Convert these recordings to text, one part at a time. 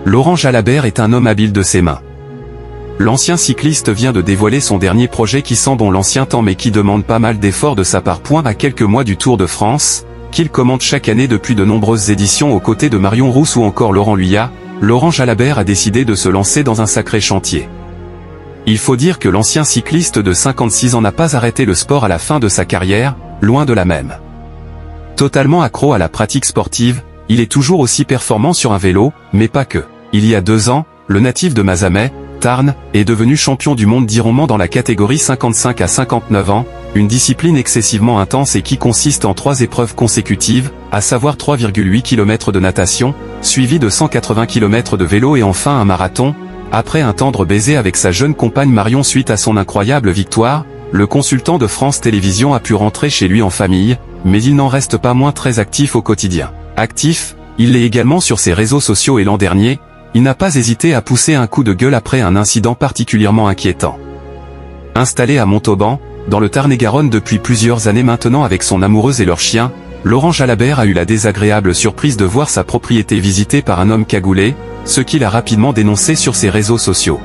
Laurent Jalabert est un homme habile de ses mains. L'ancien cycliste vient de dévoiler son dernier projet qui sent bon l'ancien temps mais qui demande pas mal d'efforts de sa part. À quelques mois du Tour de France, qu'il commente chaque année depuis de nombreuses éditions aux côtés de Marion Rousse ou encore Laurent Luyat, Laurent Jalabert a décidé de se lancer dans un sacré chantier. Il faut dire que l'ancien cycliste de 56 ans n'a pas arrêté le sport à la fin de sa carrière, loin de là même. Totalement accro à la pratique sportive, il est toujours aussi performant sur un vélo, mais pas que. Il y a 2 ans, le natif de Mazamet, Tarn, est devenu champion du monde d'Ironman dans la catégorie 55 à 59 ans, une discipline excessivement intense et qui consiste en 3 épreuves consécutives, à savoir 3,8 km de natation, suivi de 180 km de vélo et enfin un marathon. Après un tendre baiser avec sa jeune compagne Marion suite à son incroyable victoire, le consultant de France Télévisions a pu rentrer chez lui en famille, mais il n'en reste pas moins très actif au quotidien. Actif, il l'est également sur ses réseaux sociaux et l'an dernier, il n'a pas hésité à pousser un coup de gueule après un incident particulièrement inquiétant. Installé à Montauban, dans le Tarn-et-Garonne depuis plusieurs années maintenant avec son amoureuse et leur chien, Laurent Jalabert a eu la désagréable surprise de voir sa propriété visitée par un homme cagoulé, ce qu'il a rapidement dénoncé sur ses réseaux sociaux.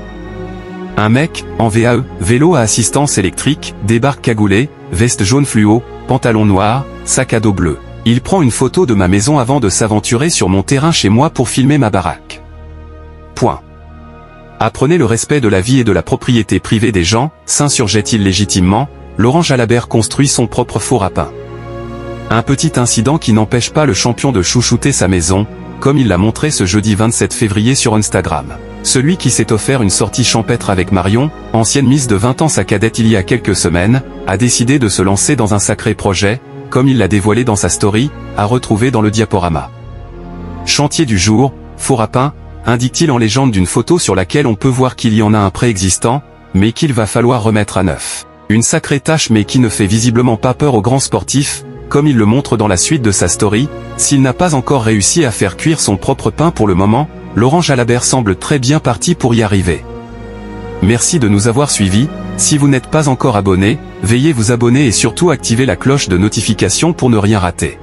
Un mec, en VAE, vélo à assistance électrique, débarque cagoulé, veste jaune fluo, pantalon noir, sac à dos bleu. Il prend une photo de ma maison avant de s'aventurer sur mon terrain chez moi pour filmer ma baraque. Apprenez le respect de la vie et de la propriété privée des gens, s'insurgeait-il légitimement, Laurent Jalabert construit son propre four à pain. Un petit incident qui n'empêche pas le champion de chouchouter sa maison, comme il l'a montré ce jeudi 27 février sur Instagram. Celui qui s'est offert une sortie champêtre avec Marion, ancienne Miss de 20 ans sa cadette il y a quelques semaines, a décidé de se lancer dans un sacré projet, comme il l'a dévoilé dans sa story, à retrouver dans le diaporama. Chantier du jour, four à pain, indique-t-il en légende d'une photo sur laquelle on peut voir qu'il y en a un préexistant, mais qu'il va falloir remettre à neuf. Une sacrée tâche mais qui ne fait visiblement pas peur aux grands sportifs, comme il le montre dans la suite de sa story. S'il n'a pas encore réussi à faire cuire son propre pain pour le moment, Laurent Jalabert semble très bien parti pour y arriver. Merci de nous avoir suivis. Si vous n'êtes pas encore abonné, veuillez vous abonner et surtout activer la cloche de notification pour ne rien rater.